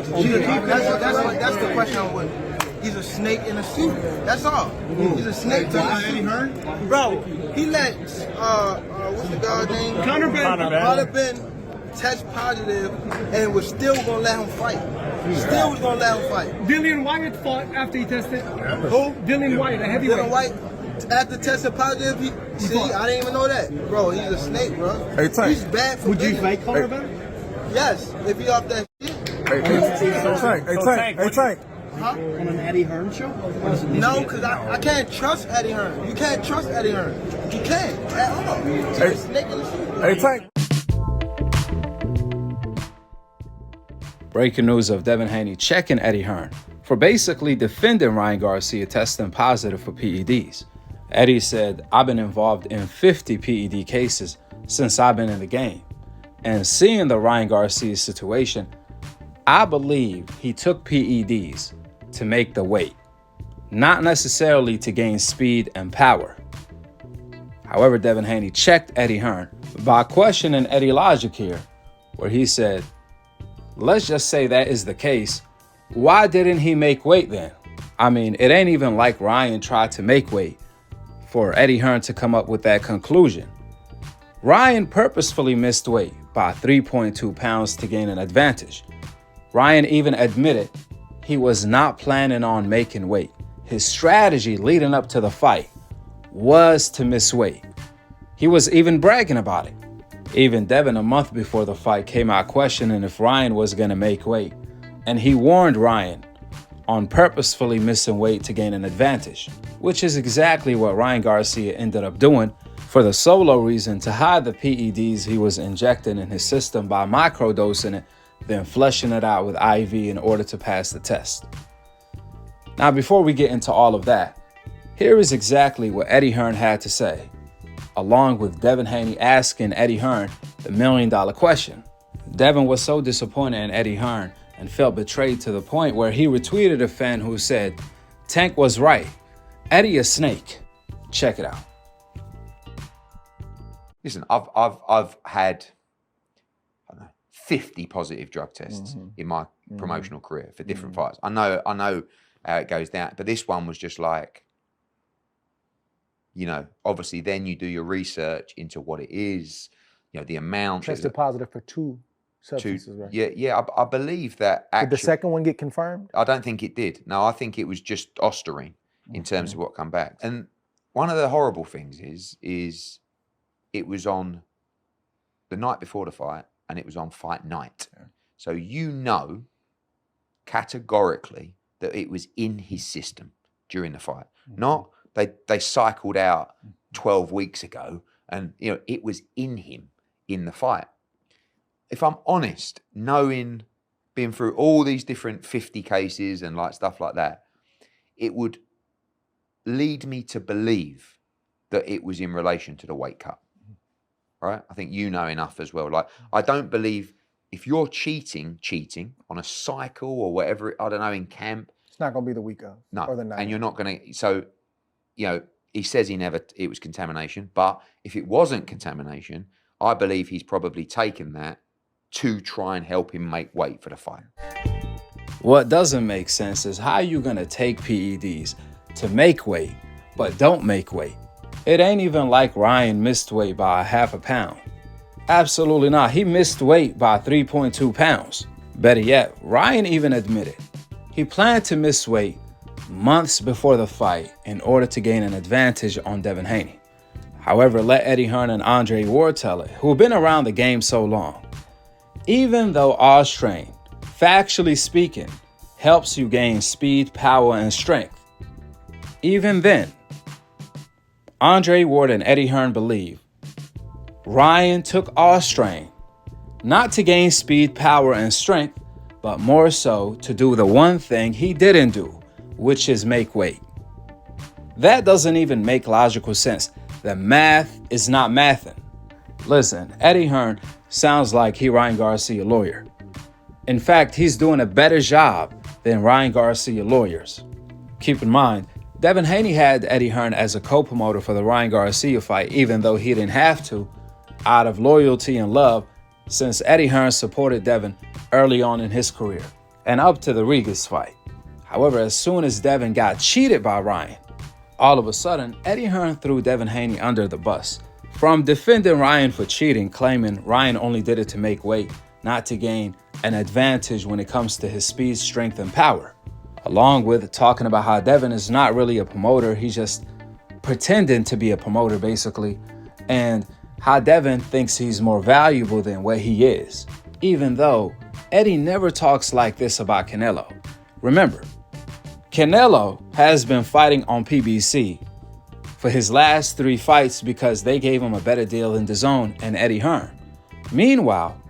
That's the question I'm with. He's a snake in a suit. That's all. He's a snake in a suit. Bro, he let what's the guy's name? Conor Ben test positive and was still gonna let him fight. Still was gonna let him fight. Dillian Wyatt fought after he tested. Who? Dillian Wyatt, a heavyweight. Dillian Wyatt, after testing positive, I didn't even know that. Bro, he's a snake, bro. Hey, Tank. He's bad for Would you fight Conor Ben? Yes, if he off that shit. Hey, Tank. Huh? On an Eddie Hearn show? No, because I can't trust Eddie Hearn. You can't trust Eddie Hearn. You can't at all. He's a snake in the suit. Hey, Tank. Breaking news of Devin Haney checking Eddie Hearn for basically defending Ryan Garcia testing positive for PEDs. Eddie said, "I've been involved in 50 PED cases since I've been in the game. And seeing the Ryan Garcia situation, I believe he took PEDs to make the weight, not necessarily to gain speed and power." However, Devin Haney checked Eddie Hearn by questioning Eddie's logic here, where he said, "Let's just say that is the case. Why didn't he make weight then? I mean, it ain't even like Ryan tried to make weight for Eddie Hearn to come up with that conclusion. Ryan purposefully missed weight by 3.2 pounds to gain an advantage. Ryan even admitted he was not planning on making weight. His strategy leading up to the fight was to miss weight. He was even bragging about it. Even Devin, a month before the fight, came out questioning if Ryan was going to make weight. And he warned Ryan on purposefully missing weight to gain an advantage, which is exactly what Ryan Garcia ended up doing for the solo reason to hide the PEDs he was injecting in his system by microdosing it, then flushing it out with IV in order to pass the test. Now, before we get into all of that, here is exactly what Eddie Hearn had to say, along with Devin Haney asking Eddie Hearn the $1 million question. Devin was so disappointed in Eddie Hearn and felt betrayed to the point where he retweeted a fan who said, "Tank was right. Eddie a snake." Check it out. Listen, I've had, I don't know, 50 positive drug tests in my promotional career for different fights. I know how it goes down, but this one was just like, you know, obviously then you do your research into what it is, you know, the amount. Tested positive for two substances, right? Yeah, I believe that actually. Did the second one get confirmed? I don't think it did. No, I think it was just Osterine in terms of what come back. And one of the horrible things is it was on the night before the fight and it was on fight night. Yeah. So you know categorically that it was in his system during the fight. Not they cycled out 12 weeks ago and you know it was in him in the fight. If I'm honest, knowing, being through all these different 50 cases and like stuff like that, it would lead me to believe that it was in relation to the weight cut. Right? I think you know enough as well. Like, I don't believe if you're cheating on a cycle or whatever, I don't know, in camp. It's not going to be the week of. No, or the night. and you're not going to, so, you know, he says it was contamination, but if it wasn't contamination, I believe he's probably taken that to try and help him make weight for the fight. What doesn't make sense is how you gonna take PEDs to make weight, but don't make weight. It ain't even like Ryan missed weight by 0.5 pound. Absolutely not. He missed weight by 3.2 pounds. Better yet, Ryan even admitted he planned to miss weight months before the fight in order to gain an advantage on Devin Haney. However, let Eddie Hearn and Andre Ward tell it, who've been around the game so long. Even though Osterine, factually speaking, helps you gain speed, power, and strength, even then, Andre Ward and Eddie Hearn believe Ryan took Osterine not to gain speed, power, and strength, but more so to do the one thing he didn't do, which is make weight. That doesn't even make logical sense. The math is not mathing. Listen, Eddie Hearn sounds like he Ryan Garcia lawyer. In fact, he's doing a better job than Ryan Garcia lawyers. Keep in mind, Devin Haney had Eddie Hearn as a co-promoter for the Ryan Garcia fight, even though he didn't have to, out of loyalty and love, since Eddie Hearn supported Devin early on in his career. and up to the Regis fight. However, as soon as Devin got cheated by Ryan, all of a sudden, Eddie Hearn threw Devin Haney under the bus. From defending Ryan for cheating, claiming Ryan only did it to make weight, not to gain an advantage when it comes to his speed, strength, and power. Along with talking about how Devin is not really a promoter, he's just pretending to be a promoter, basically, and how Devin thinks he's more valuable than what he is, even though Eddie never talks like this about Canelo. Remember, Canelo has been fighting on PBC for his last 3 fights because they gave him a better deal than DAZN and Eddie Hearn. Meanwhile,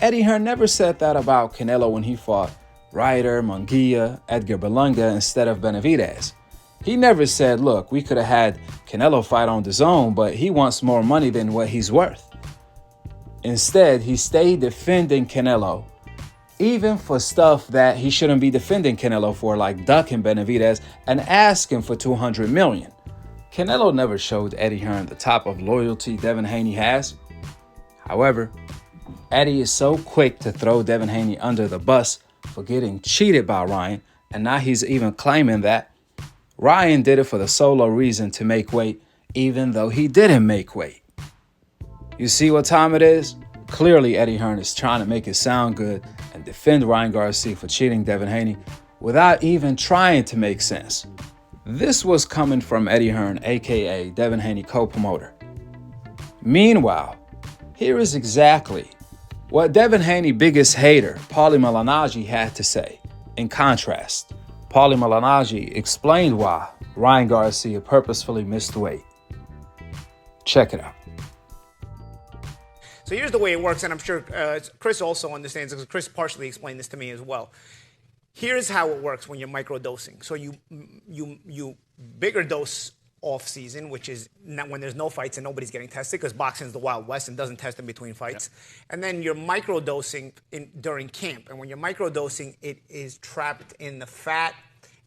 Eddie Hearn never said that about Canelo when he fought Ryder, Munguia, Edgar Berlanga instead of Benavidez. He never said, look, we could have had Canelo fight on DAZN, but he wants more money than what he's worth. Instead, he stayed defending Canelo, even for stuff that he shouldn't be defending Canelo for, like ducking Benavidez and asking for $200 million. Canelo never showed Eddie Hearn the type of loyalty Devin Haney has. However, Eddie is so quick to throw Devin Haney under the bus for getting cheated by Ryan, and now he's even claiming that Ryan did it for the solo reason to make weight, even though he didn't make weight. You see what time it is? Clearly, Eddie Hearn is trying to make it sound good and defend Ryan Garcia for cheating Devin Haney without even trying to make sense. This was coming from Eddie Hearn, aka Devin Haney co-promoter. Meanwhile, here is exactly what Devin Haney biggest hater, Paulie Malignaggi, had to say. In contrast, Paulie Malignaggi explained why Ryan Garcia purposefully missed weight. Check it out. So here's the way it works, and I'm sure Chris also understands because Chris partially explained this to me as well. Here's how it works when you're microdosing. So you bigger dose off season, which is not when there's no fights and nobody's getting tested because boxing is the Wild West and doesn't test in between fights. Yeah. And then you're microdosing during camp. And when you're microdosing, it is trapped in the fat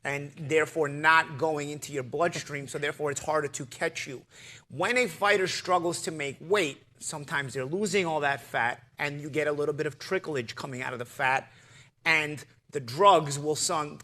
and therefore not going into your bloodstream. So therefore it's harder to catch you. When a fighter struggles to make weight, sometimes they're losing all that fat and you get a little bit of tricklage coming out of the fat, and the drugs will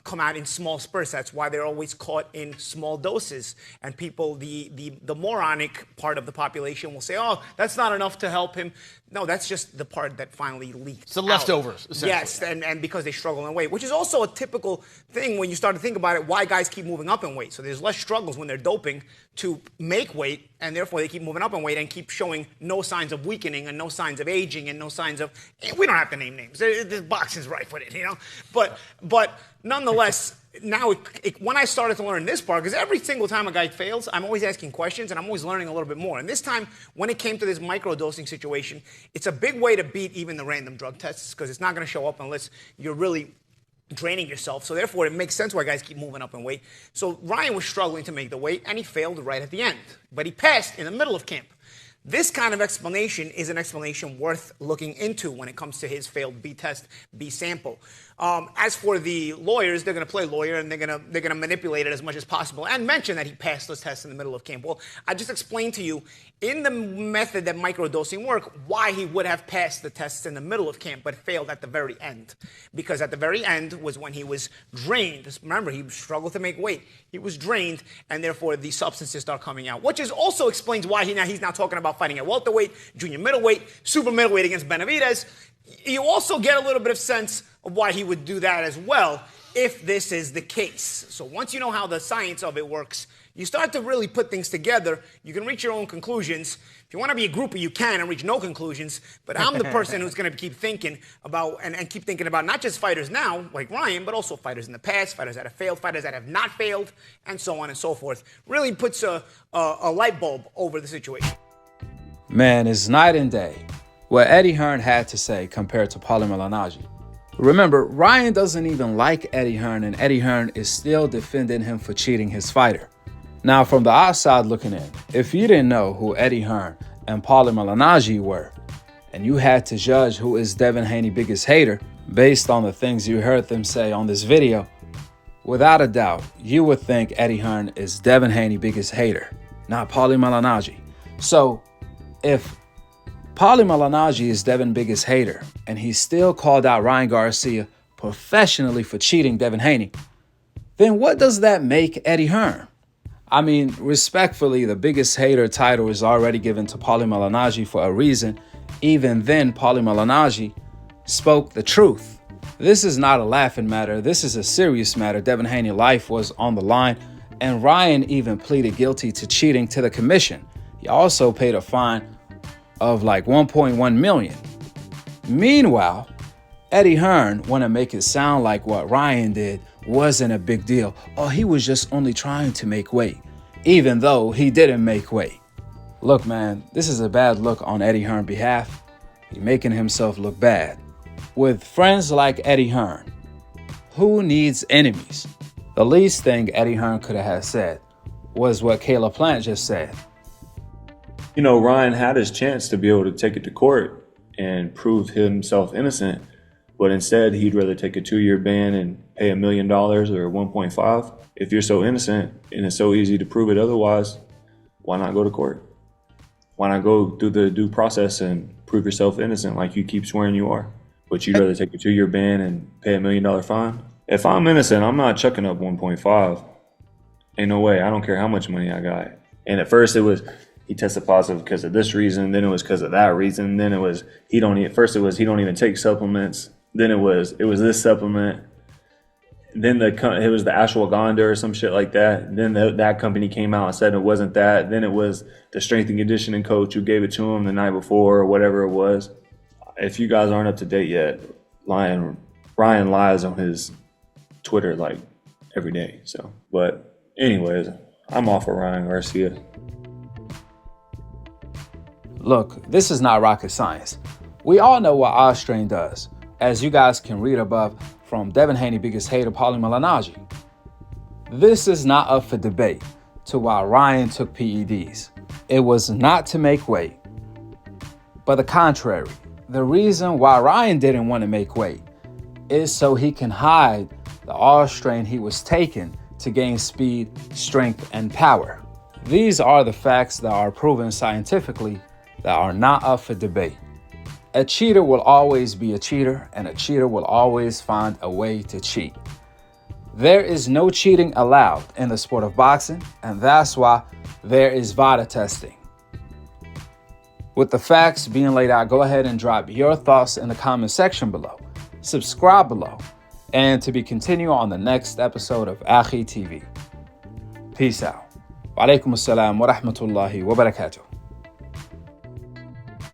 come out in small spurts. That's why they're always caught in small doses. And people, the moronic part of the population will say, oh, that's not enough to help him. No, that's just the part that finally leaked It's the leftovers, essentially. Yes, and because they struggle in weight, which is also a typical thing when you start to think about it, why guys keep moving up in weight. So there's less struggles when they're doping to make weight, and therefore they keep moving up in weight and keep showing no signs of weakening and no signs of aging and no signs of, we don't have to name names. The boxing's rife with it, you know? But nonetheless, now when I started to learn this part, because every single time a guy fails, I'm always asking questions and I'm always learning a little bit more. And this time, when it came to this microdosing situation, it's a big way to beat even the random drug tests because it's not going to show up unless you're really draining yourself. So therefore, it makes sense why guys keep moving up in weight. So Ryan was struggling to make the weight and he failed right at the end. But he passed in the middle of camp. This kind of explanation is an explanation worth looking into when it comes to his failed B test, B sample. As for the lawyers, they're going to play lawyer and they're going to manipulate it as much as possible and mention that he passed those tests in the middle of camp. Well, I just explained to you in the method that microdosing work why he would have passed the tests in the middle of camp but failed at the very end. Because at the very end was when he was drained. Remember, he struggled to make weight. He was drained and therefore the substances start coming out, which also explains why he's now talking about fighting at welterweight, junior middleweight, super middleweight against Benavidez. You also get a little bit of sense of why he would do that as well if this is the case. So once you know how the science of it works, you start to really put things together. You can reach your own conclusions. If you want to be a groupie, you can and reach no conclusions. But I'm the person who's going to keep thinking about and keep thinking about not just fighters now, like Ryan, but also fighters in the past, fighters that have failed, fighters that have not failed, and so on and so forth. Really puts a light bulb over the situation. Man, it's night and day what Eddie Hearn had to say compared to Paulie Malignaggi. Remember, Ryan doesn't even like Eddie Hearn, and Eddie Hearn is still defending him for cheating his fighter. Now, from the outside looking in, if you didn't know who Eddie Hearn and Paulie Malignaggi were, and you had to judge who is Devin Haney's biggest hater based on the things you heard them say on this video, without a doubt, you would think Eddie Hearn is Devin Haney's biggest hater, not Paulie Malignaggi. So, if Paulie Malignaggi is Devin's biggest hater, and he still called out Ryan Garcia professionally for cheating Devin Haney, then what does that make Eddie Hearn? I mean, respectfully, the biggest hater title is already given to Paulie Malignaggi for a reason. Even then, Paulie Malignaggi spoke the truth. This is not a laughing matter. This is a serious matter. Devin Haney's life was on the line, and Ryan even pleaded guilty to cheating to the commission. He also paid a fine of like 1.1 million. Meanwhile, Eddie Hearn want to make it sound like what Ryan did wasn't a big deal, or he was just only trying to make weight, even though he didn't make weight. Look, man, this is a bad look on Eddie Hearn's behalf. He's making himself look bad. With friends like Eddie Hearn, who needs enemies? The least thing Eddie Hearn could have said was what Caleb Plant just said. You know, Ryan had his chance to be able to take it to court and prove himself innocent, but instead he'd rather take a 2-year ban and pay $1 million or 1.5. If you're so innocent and it's so easy to prove it otherwise, why not go to court? Why not go through the due process and prove yourself innocent like you keep swearing you are? But you'd rather take a 2-year ban and pay $1 million fine? If I'm innocent, I'm not chucking up 1.5. Ain't no way. I don't care how much money I got. And at first it was he tested positive because of this reason, then it was because of that reason, then it was he don't even take supplements, then it was this supplement, then it was the ashwagandha or some shit like that. Then that company came out and said it wasn't that. Then it was the strength and conditioning coach who gave it to him the night before or whatever it was. If you guys aren't up to date yet, Ryan lies on his Twitter like every day. So, but anyways, I'm off of Ryan Garcia. Look, this is not rocket science. We all know what Austrain does, as you guys can read above from Devin Haney, biggest hater, Paulie Malignaggi. This is not up for debate to why Ryan took PEDs. It was not to make weight, but the contrary. The reason why Ryan didn't want to make weight is so he can hide the Austrain he was taking to gain speed, strength, and power. These are the facts that are proven scientifically that are not up for debate. A cheater will always be a cheater, and a cheater will always find a way to cheat. There is no cheating allowed in the sport of boxing, and that's why there is VADA testing. With the facts being laid out, go ahead and drop your thoughts in the comment section below. Subscribe below, and to be continued on the next episode of Akhi TV. Peace out. Wa alaikum assalam wa rahmatullahi wa barakatuh.